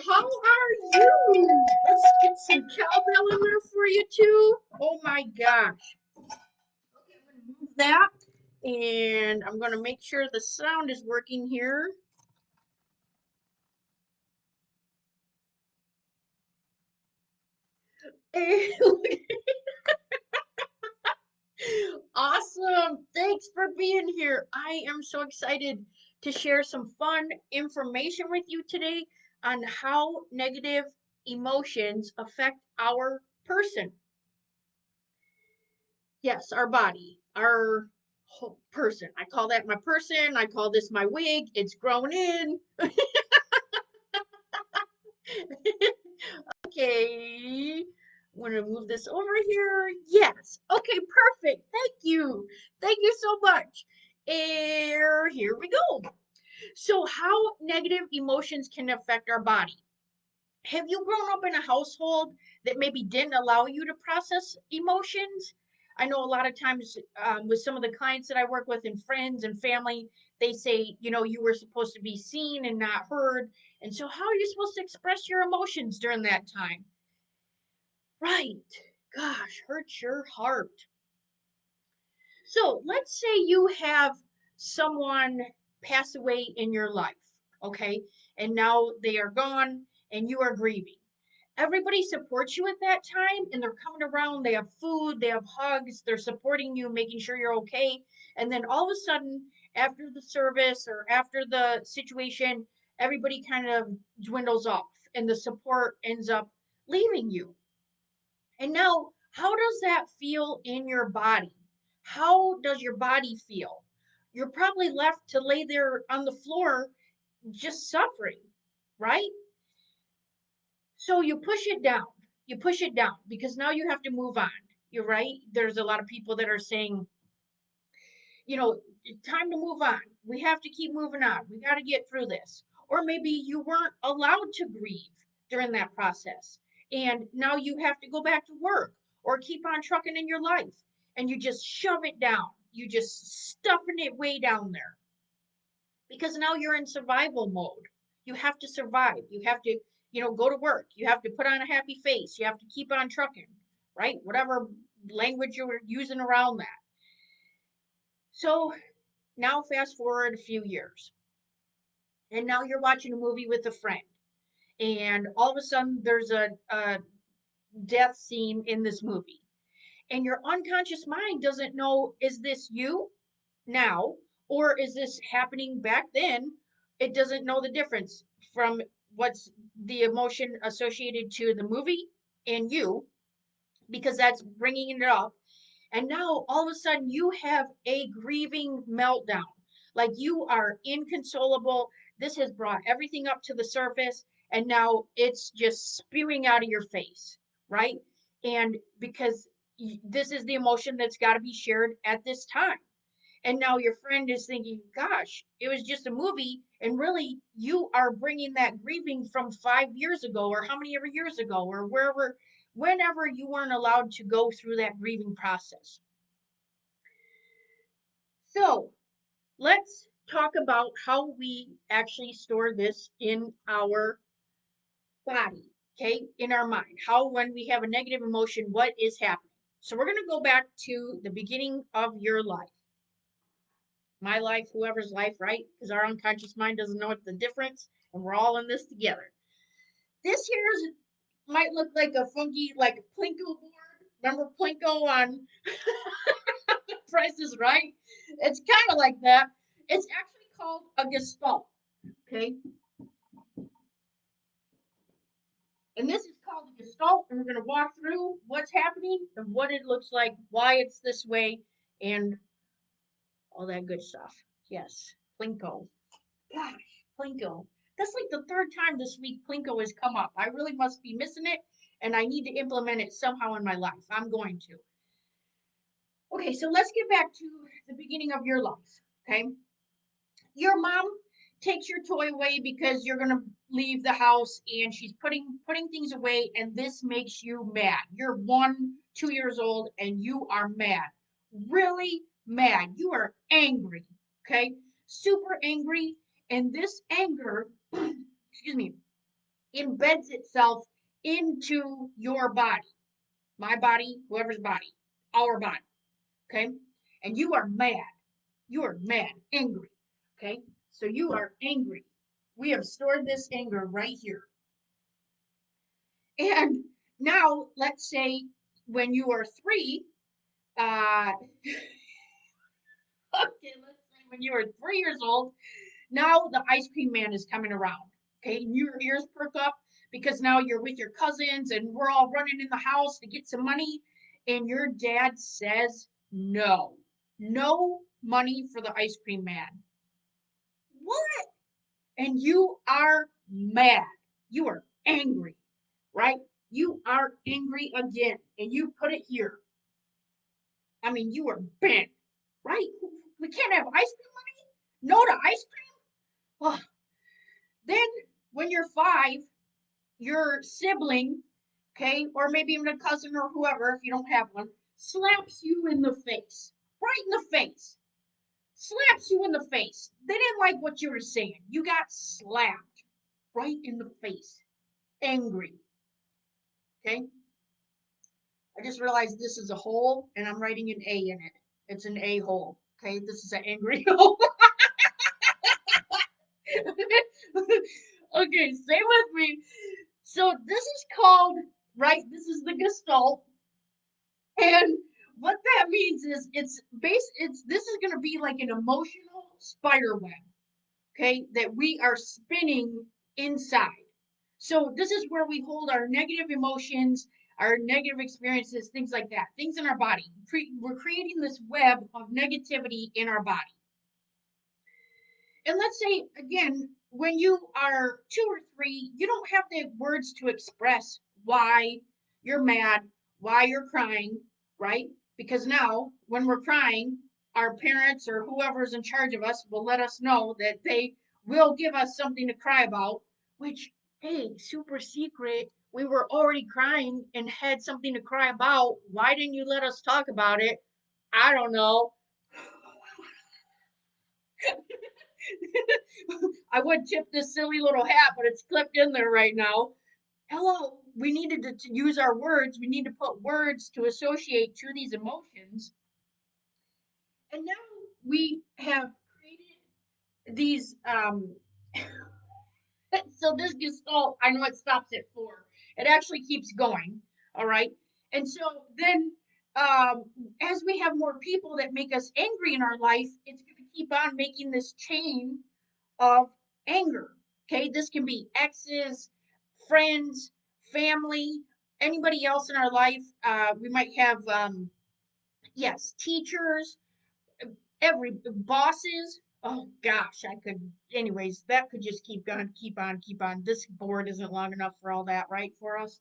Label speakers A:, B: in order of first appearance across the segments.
A: How are you? Let's get some cowbell in there for you too. Oh my gosh. Okay, I'm gonna move that and I'm gonna make sure the sound is working here. Awesome. Thanks for being here. I am so excited to share some fun information with you today on how negative emotions affect our person. Yes, our body, our whole person. I call that my person. I call this my wig. It's grown in. Okay. I'm going to move this over here. Yes. Okay, perfect. Thank you. Thank you so much. Here we go. So, how negative emotions can affect our body? Have you grown up in a household that maybe didn't allow you to process emotions? I know a lot of times with some of the clients that I work with and friends and family, they say, you were supposed to be seen and not heard. And so, how are you supposed to express your emotions during that time? Right. Gosh, hurts your heart. So, let's say you have someone pass away in your life, okay? And now they are gone and you are grieving. Everybody supports you at that time and they're coming around, they have food, they have hugs, they're supporting you, making sure you're okay. And then all of a sudden, after the service or after the situation, everybody kind of dwindles off and the support ends up leaving you. And now, how does that feel in your body? How does your body feel? You're probably left to lay there on the floor just suffering, right? So you push it down. You push it down because now you have to move on. You're right. There's a lot of people that are saying, it's time to move on. We have to keep moving on. We got to get through this. Or maybe you weren't allowed to grieve during that process. And now you have to go back to work or keep on trucking in your life. And you just shove it down. You just stuffing it way down there because now you're in survival mode. You have to survive. You have to, go to work. You have to put on a happy face. You have to keep on trucking, right? Whatever language you're using around that. So now fast forward a few years. And now you're watching a movie with a friend. And all of a sudden there's a death scene in this movie. And your unconscious mind doesn't know, is this you now or is this happening back then? It doesn't know the difference from what's the emotion associated to the movie and you, because that's bringing it up. And now all of a sudden you have a grieving meltdown. Like you are inconsolable. This has brought everything up to the surface and now it's just spewing out of your face, right? And because this is the emotion that's got to be shared at this time. And now your friend is thinking, gosh, it was just a movie. And really, you are bringing that grieving from 5 years ago, or how many ever years ago, or wherever, whenever you weren't allowed to go through that grieving process. So let's talk about how we actually store this in our body, okay, in our mind. How, when we have a negative emotion, what is happening? So we're going to go back to the beginning of your life. My life, whoever's life, right? Because our unconscious mind doesn't know what the difference, and we're all in this together. This here might look like a funky, like a Plinko board. Remember Plinko on Price is Right? It's kind of like that. It's actually called a gestalt. Okay, and this is called a gestalt, and we're going to walk through what's happening and what it looks like, why it's this way, and all that good stuff. Yes, Plinko. Gosh, Plinko. That's like the third time this week Plinko has come up. I really must be missing it, and I need to implement it somehow in my life. I'm going to. Okay, so let's get back to the beginning of your life. Okay, your mom takes your toy away because you're gonna leave the house, and she's putting things away, and this makes you mad. You're 1, 2 years old, and you are mad, really mad. You are angry. Okay, super angry, and this anger, excuse me, embeds itself into your body, my body, whoever's body, our body. Okay. And you are mad. You are mad, angry. Okay. So you are angry. We have stored this anger right here. And now, let's say when you are 3, okay, let's say when you are 3 years old, now the ice cream man is coming around. Okay, and your ears perk up because now you're with your cousins and we're all running in the house to get some money. And your dad says no, no money for the ice cream man. What? And you are mad. You are angry, right? You are angry again. And you put it here. I mean, you are bent, right? We can't have ice cream money? No to ice cream? Oh. Then, when you're 5, your sibling, okay, or maybe even a cousin or whoever, if you don't have one, slaps you in the face, right in the face, slaps you in the face. They didn't like what you were saying. You got slapped right in the face, angry, okay? I just realized this is a hole and I'm writing an A in it. It's an A hole, okay? This is an angry hole. Okay, stay with me. So this is called, right? This is the Gestalt. And what that means is it's this is going to be like an emotional spider web, okay, that we are spinning inside. So this is where we hold our negative emotions, our negative experiences, things like that, things in our body. We're creating this web of negativity in our body. And let's say again, when you are 2 or 3, you don't have the words to express why you're mad, why you're crying, right? Because now, when we're crying, our parents or whoever's in charge of us will let us know that they will give us something to cry about, which, hey, super secret. We were already crying and had something to cry about. Why didn't you let us talk about it? I don't know. I would tip this silly little hat, but it's clipped in there right now. Hello, we needed to use our words. We need to put words to associate to these emotions. And now we have created these. So this gestalt, I know it stops at 4. It actually keeps going. All right. And so then, as we have more people that make us angry in our life, it's going to keep on making this chain of anger. Okay, this can be exes, friends, family, anybody else in our life. We might have, yes, teachers, every bosses. Oh gosh, I could. Anyways, that could just keep going, keep on, keep on. This board isn't long enough for all that, right? For us.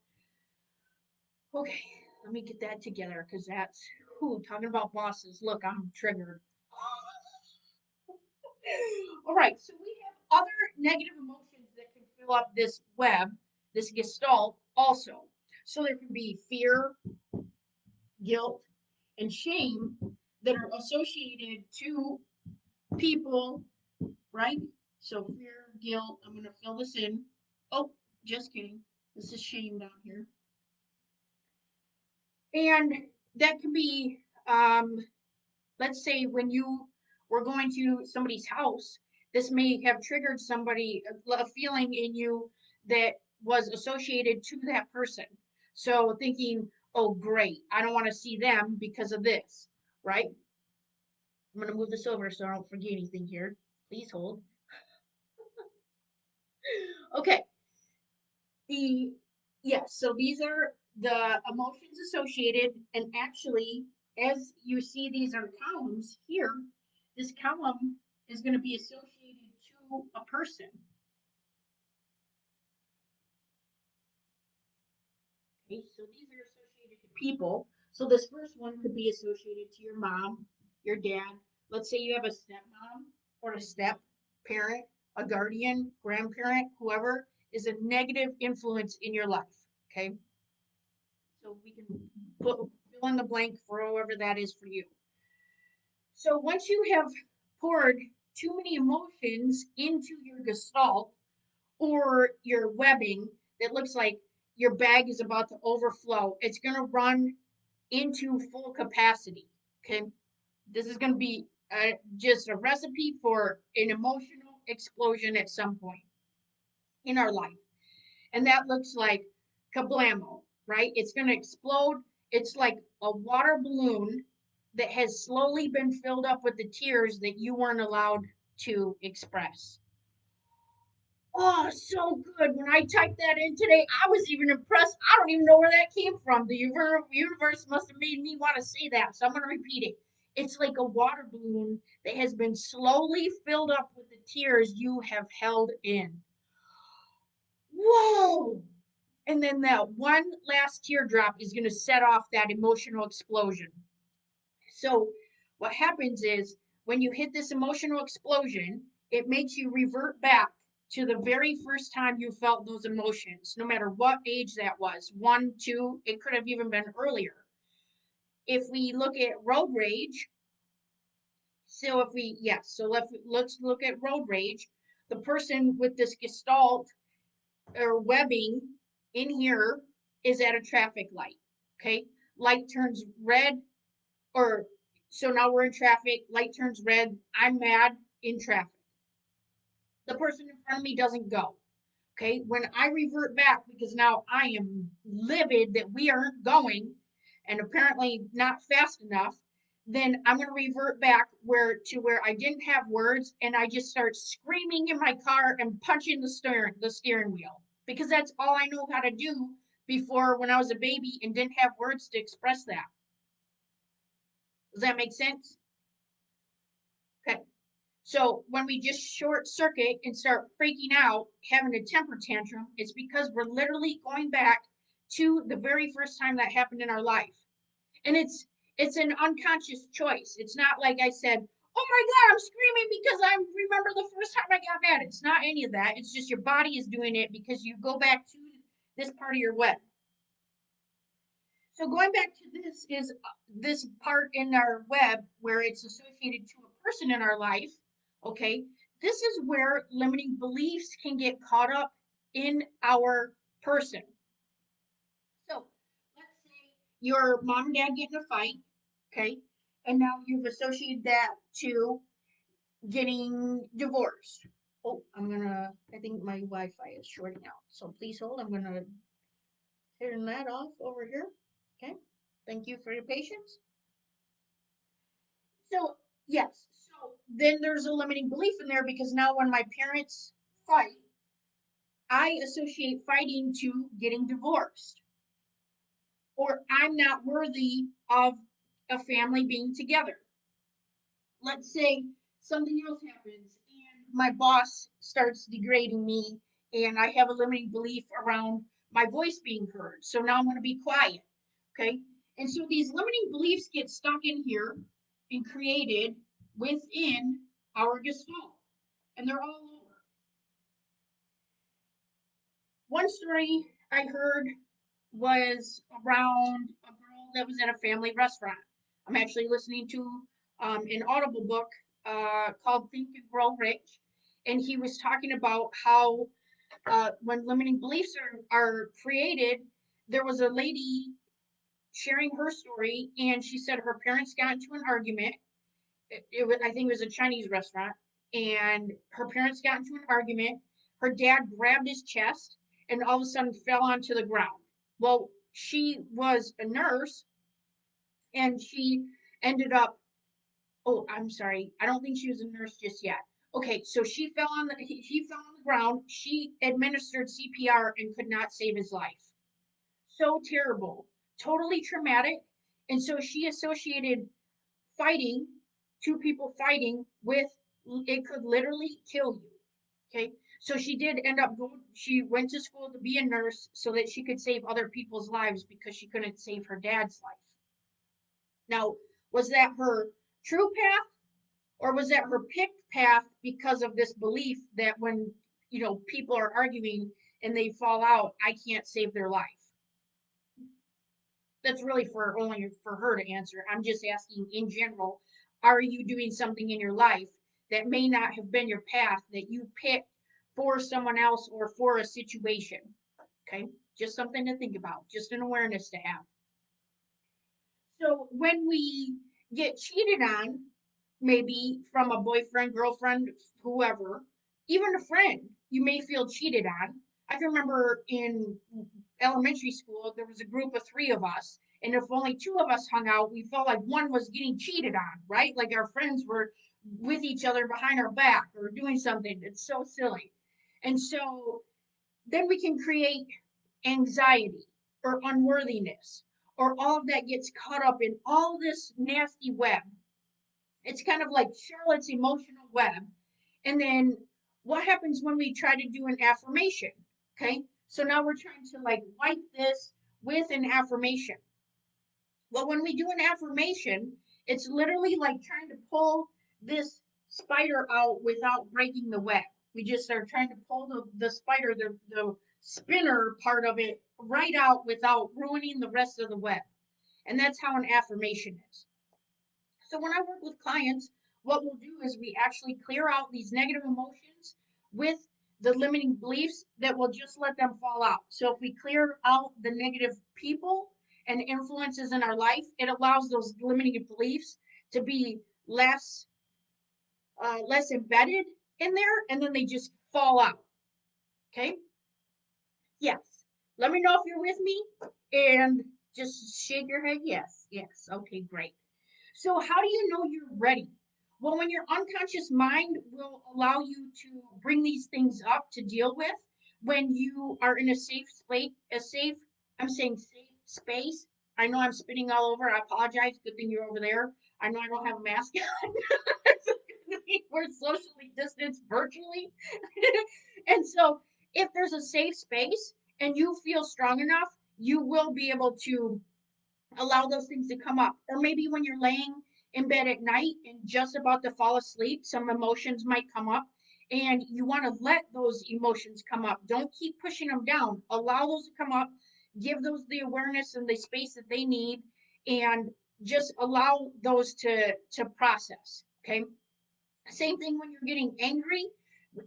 A: Okay, let me get that together because that's who talking about bosses. Look, I'm triggered. All right, so we have other negative emotions that can fill up this web, this gestalt also. So there can be fear, guilt, and shame that are associated to people, right? So fear, guilt, I'm going to fill this in. Oh, just kidding. This is shame down here. And that can be, let's say when you were going to somebody's house, this may have triggered somebody a feeling in you that was associated to that person. So thinking, oh great, I don't want to see them because of this, right? I'm going to move this over so I don't forget anything here. Please hold. Okay. The yes, so these are the emotions associated, and actually, as you see, these are columns here. This column is going to be associated to a person. Okay, so these are associated to people. So this first one could be associated to your mom, your dad. Let's say you have a stepmom or a step parent, a guardian, grandparent, whoever is a negative influence in your life. Okay, so we can put fill in the blank for whoever that is for you. So once you have poured too many emotions into your gestalt or your webbing, that looks like your bag is about to overflow. It's going to run into full capacity. Okay. This is going to be just a recipe for an emotional explosion at some point in our life. And that looks like kablamo, right? It's going to explode. It's like a water balloon that has slowly been filled up with the tears that you weren't allowed to express. Oh, so good. When I typed that in today, I was even impressed. I don't even know where that came from. The universe must have made me want to say that. So I'm going to repeat it. It's like a water balloon that has been slowly filled up with the tears you have held in. Whoa! And then that one last teardrop is going to set off that emotional explosion. So, what happens is when you hit this emotional explosion, it makes you revert back to the very first time you felt those emotions, no matter what age that was 1, 2, it could have even been earlier. If we look at road rage, so if we, yes, so let's look at road rage. The person with this gestalt or webbing in here is at a traffic light. Okay. Light turns red, or so now we're in traffic, light turns red. I'm mad in traffic. The person in front of me doesn't go. Okay. When I revert back, because now I am livid that we aren't going and apparently not fast enough, then I'm going to revert back where I didn't have words and I just start screaming in my car and punching the steering wheel because that's all I know how to do before when I was a baby and didn't have words to express that. Does that make sense? Okay. So when we just short circuit and start freaking out, having a temper tantrum, it's because we're literally going back to the very first time that happened in our life. And it's an unconscious choice. It's not like I said, "Oh my god, I'm screaming because I remember the first time I got mad." It's not any of that. It's just your body is doing it because you go back to this part of your web. So going back to this is this part in our web where it's associated to a person in our life. Okay, this is where limiting beliefs can get caught up in our person. So let's say your mom and dad get in a fight, okay, and now you've associated that to getting divorced. Oh, I think my Wi-Fi is shorting out. So please hold. I'm gonna turn that off over here. Okay. Thank you for your patience. So, yes. So then there's a limiting belief in there because now when my parents fight, I associate fighting to getting divorced or I'm not worthy of a family being together. Let's say something else happens and my boss starts degrading me and I have a limiting belief around my voice being heard. So now I'm going to be quiet. Okay. And so these limiting beliefs get stuck in here and created within our gestalt. And they're all over. One story I heard was around a girl that was at a family restaurant. I'm actually listening to an Audible book called Think and Grow Rich. And he was talking about how when limiting beliefs are created, there was a lady sharing her story, and she said her parents got into an argument. I think it was a Chinese restaurant, and her parents got into an argument. Her dad grabbed his chest and all of a sudden fell onto the ground. Well, she was a nurse, and she ended up. Oh, I'm sorry. I don't think she was a nurse just yet. Okay, so she fell on the ground. She administered CPR and could not save his life. So terrible, totally traumatic. And so she associated fighting, two people fighting with it could literally kill you. Okay. So she did end up going, she went to school to be a nurse so that she could save other people's lives because she couldn't save her dad's life. Now, was that her true path or was that her picked path because of this belief that when, people are arguing and they fall out, I can't save their life? That's really for only for her to answer. I'm just asking in general, are you doing something in your life that may not have been your path that you picked for someone else or for a situation? Okay, just something to think about, just an awareness to have. So when we get cheated on, maybe from a boyfriend, girlfriend, whoever, even a friend, you may feel cheated on. I can remember in elementary school, there was a group of three of us, and if only two of us hung out, we felt like one was getting cheated on, right? Like our friends were with each other behind our back or doing something. It's so silly. And so then we can create anxiety or unworthiness, or all of that gets caught up in all this nasty web. It's kind of like Charlotte's emotional web. And then what happens when we try to do an affirmation? Okay, so now we're trying to like wipe this with an affirmation. Well, when we do an affirmation, it's literally like trying to pull this spider out without breaking the web. We just are trying to pull the spider, the spinner part of it right out without ruining the rest of the web. And that's how an affirmation is. So when I work with clients, what we'll do is we actually clear out these negative emotions with the limiting beliefs that will just let them fall out. So if we clear out the negative people and influences in our life, it allows those limiting beliefs to be less embedded in there, and then they just fall out. Okay? Yes. Let me know if you're with me, and just shake your head. Yes. Yes. Okay. Great. So, how do you know you're ready? Well, when your unconscious mind will allow you to bring these things up to deal with when you are in a safe space, I'm saying safe space. I know I'm spitting all over. I apologize. Good thing you're over there. I know I don't have a mask on. We're socially distanced virtually. And so, if there's a safe space and you feel strong enough, you will be able to allow those things to come up. Or maybe when you're laying in bed at night and just about to fall asleep, some emotions might come up and you want to let those emotions come up. Don't keep pushing them down. Allow those to come up, give those the awareness and the space that they need, and just allow those to process. Okay. Same thing when you're getting angry.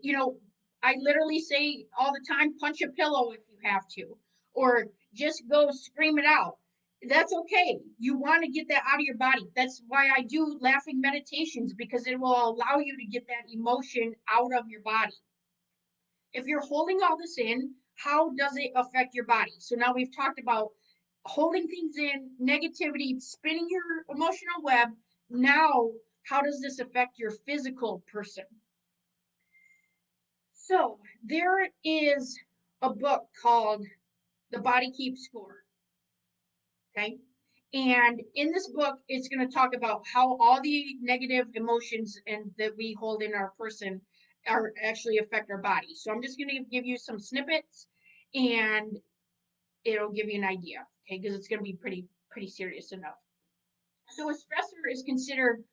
A: You know, I literally say all the time, punch a pillow if you have to, or just go scream it out. That's okay. You want to get that out of your body. That's why I do laughing meditations, because it will allow you to get that emotion out of your body. If you're holding all this in, how does it affect your body? So now we've talked about holding things in, negativity, spinning your emotional web. Now, how does this affect your physical person? So, there is a book called The Body Keeps Score. Okay. And in this book, it's going to talk about how all the negative emotions and that we hold in our person are actually affect our body. So I'm just going to give you some snippets, and it'll give you an idea. Okay, because it's going to be pretty serious enough. So a stressor is considered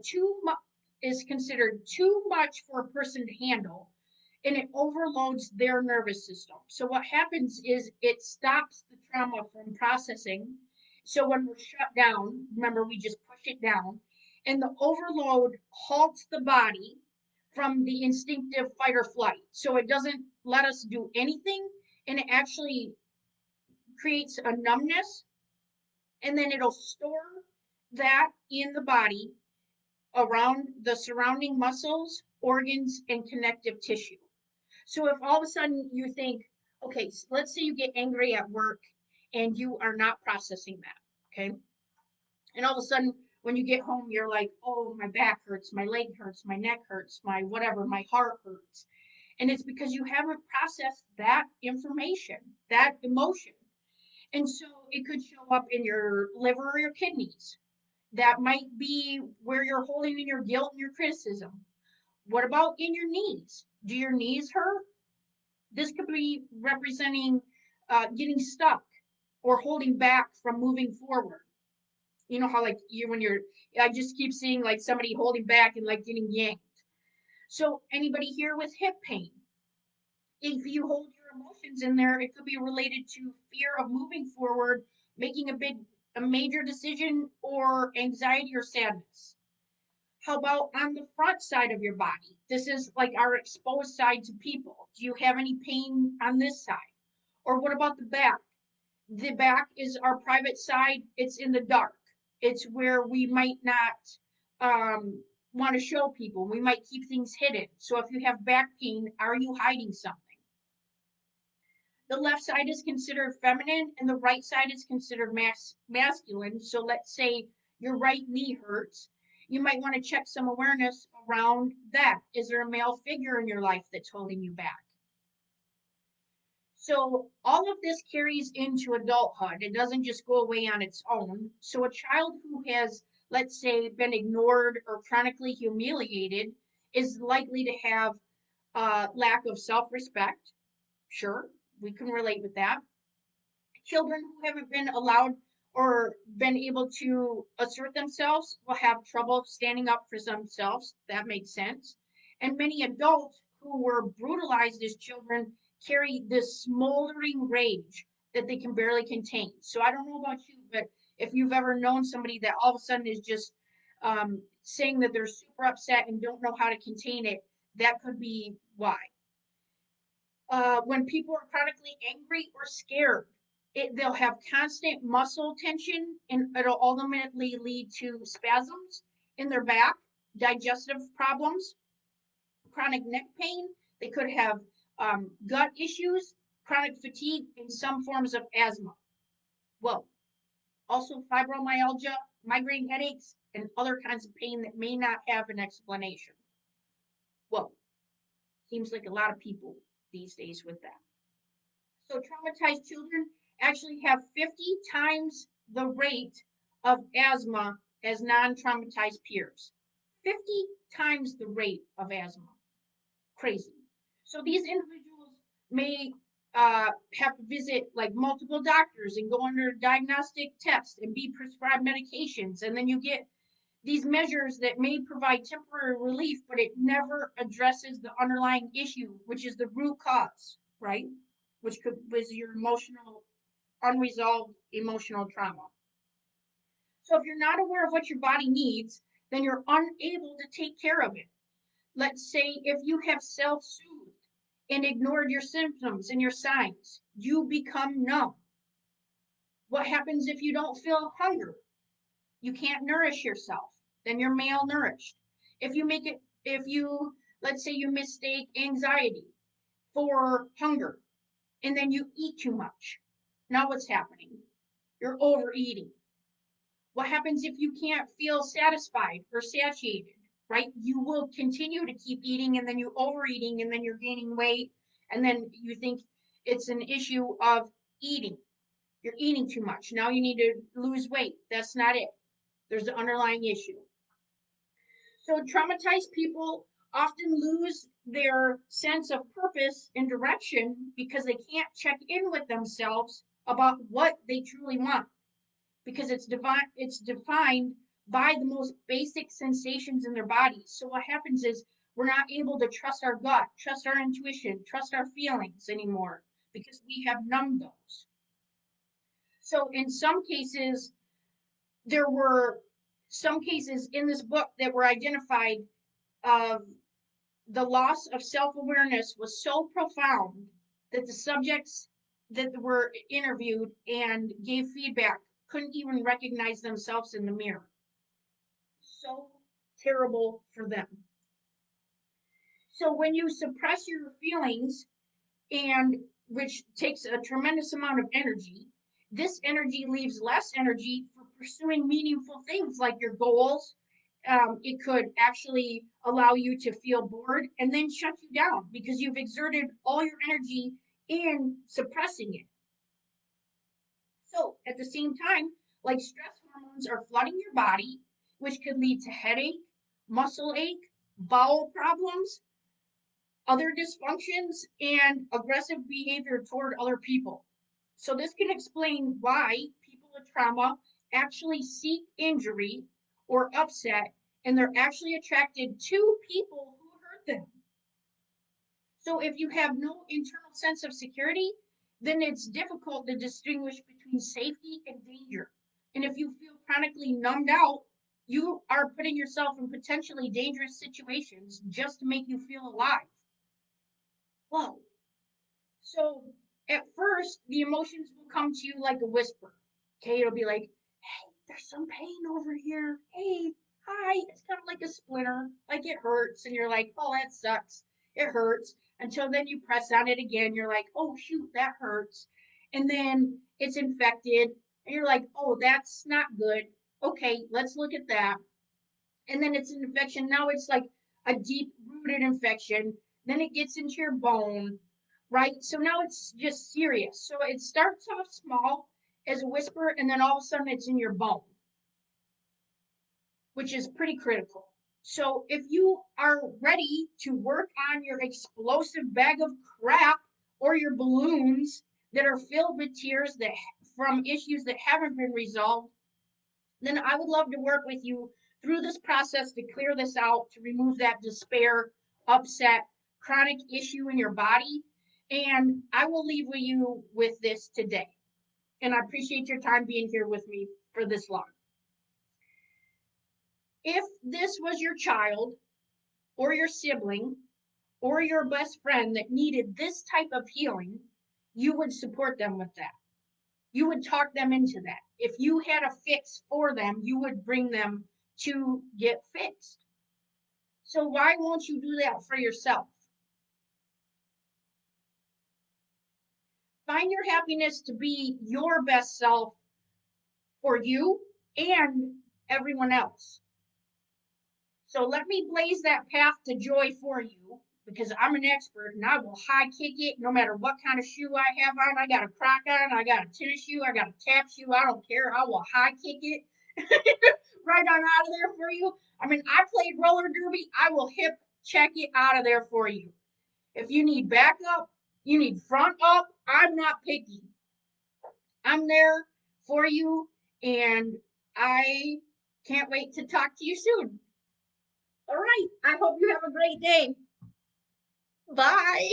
A: too much for a person to handle, and it overloads their nervous system. So what happens is it stops the trauma from processing. So when we're shut down, remember we just push it down, and the overload halts the body from the instinctive fight or flight. So it doesn't let us do anything, and it actually creates a numbness, and then it'll store that in the body around the surrounding muscles, organs, and connective tissue. So if all of a sudden you think, okay, so let's say you get angry at work and you are not processing that, okay? And all of a sudden when you get home, you're like, oh, my back hurts, my leg hurts, my neck hurts, my whatever, my heart hurts. And it's because you haven't processed that information, that emotion. And so it could show up in your liver or your kidneys. That might be where you're holding in your guilt and your criticism. What about in your knees? Do your knees hurt? This could be representing getting stuck or holding back from moving forward. You know how like I just keep seeing like somebody holding back and like getting yanked. So anybody here with hip pain, if you hold your emotions in there, it could be related to fear of moving forward, making a major decision, or anxiety or sadness. How about on the front side of your body? This is like our exposed side to people. Do you have any pain on this side? Or what about the back? The back is our private side. It's in the dark. It's where we might not want to show people. We might keep things hidden. So if you have back pain, are you hiding something? The left side is considered feminine and the right side is considered masculine. So let's say your right knee hurts. You might want to check some awareness around that. Is there a male figure in your life that's holding you back? So all of this carries into adulthood. It doesn't just go away on its own. So a child who has, let's say, been ignored or chronically humiliated is likely to have a lack of self-respect. Sure, we can relate with that. Children who haven't been allowed or been able to assert themselves will have trouble standing up for themselves. That makes sense. And many adults who were brutalized as children carry this smoldering rage that they can barely contain. So I don't know about you, but if you've ever known somebody that all of a sudden is just saying that they're super upset and don't know how to contain it, that could be why. When people are chronically angry or scared, they'll have constant muscle tension and it'll ultimately lead to spasms in their back, digestive problems, chronic neck pain. They could have gut issues, chronic fatigue, and some forms of asthma. Well, also fibromyalgia, migraine headaches, and other kinds of pain that may not have an explanation. Well, seems like a lot of people these days with that. So traumatized children actually have 50 times the rate of asthma as non-traumatized peers. 50 times the rate of asthma. Crazy. So these individuals may have to visit like multiple doctors and go under diagnostic tests and be prescribed medications. And then you get these measures that may provide temporary relief, but it never addresses the underlying issue, which is the root cause, right? Which was your emotional, unresolved emotional trauma. So if you're not aware of what your body needs, then you're unable to take care of it. Let's say if you have self soothed and ignored your symptoms and your signs, you become numb. What happens if you don't feel hunger? You can't nourish yourself. Then you're malnourished. If you, let's say you mistake anxiety for hunger and then you eat too much. Now what's happening? You're overeating. What happens if you can't feel satisfied or satiated, right? You will continue to keep eating and then you're overeating and then you're gaining weight and then you think it's an issue of eating. You're eating too much. Now you need to lose weight. That's not it. There's an underlying issue. So traumatized people often lose their sense of purpose and direction because they can't check in with themselves about what they truly want because it's defined by the most basic sensations in their bodies. So what happens is we're not able to trust our gut, trust our intuition, trust our feelings anymore because we have numbed those. So in some cases, there were some cases in this book that were identified of the loss of self-awareness was so profound that the subjects that were interviewed and gave feedback couldn't even recognize themselves in the mirror. So terrible for them. So when you suppress your feelings, and which takes a tremendous amount of energy, this energy leaves less energy for pursuing meaningful things like your goals. It could actually allow you to feel bored and then shut you down because you've exerted all your energy in suppressing it. So at the same time, like stress hormones are flooding your body, which could lead to headache, muscle ache, bowel problems, other dysfunctions, and aggressive behavior toward other people. So this can explain why people with trauma actually seek injury or upset and they're actually attracted to people who hurt them. So if you have no internal sense of security, then it's difficult to distinguish between safety and danger. And if you feel chronically numbed out, you are putting yourself in potentially dangerous situations just to make you feel alive. Whoa. So At first, the emotions will come to you like a whisper. Okay, it'll be like, hey, there's some pain over here. Hey, hi. It's kind of like a splinter, like it hurts. And you're like, oh, that sucks. It hurts. Until then you press on it again. You're like, oh, shoot, that hurts. And then it's infected. And you're like, oh, that's not good. Okay, let's look at that. And then it's an infection. Now it's like a deep rooted infection. Then it gets into your bone, right? So now it's just serious. So it starts off small as a whisper, and then all of a sudden it's in your bone, which is pretty critical. So if you are ready to work on your explosive bag of crap or your balloons that are filled with tears that from issues that haven't been resolved, then I would love to work with you through this process to clear this out, to remove that despair, upset, chronic issue in your body. And I will leave with you with this today. And I appreciate your time being here with me for this long. If this was your child or your sibling or your best friend that needed this type of healing, you would support them with that. You would talk them into that. If you had a fix for them, you would bring them to get fixed. So why won't you do that for yourself? Find your happiness to be your best self for you and everyone else. So let me blaze that path to joy for you because I'm an expert and I will high kick it no matter what kind of shoe I have on. I got a croc on, I got a tennis shoe, I got a tap shoe. I don't care. I will high kick it right on out of there for you. I mean, I played roller derby. I will hip check it out of there for you. If you need backup, you need front up. I'm not picky. I'm there for you, and I can't wait to talk to you soon. All right. I hope you have a great day. Bye.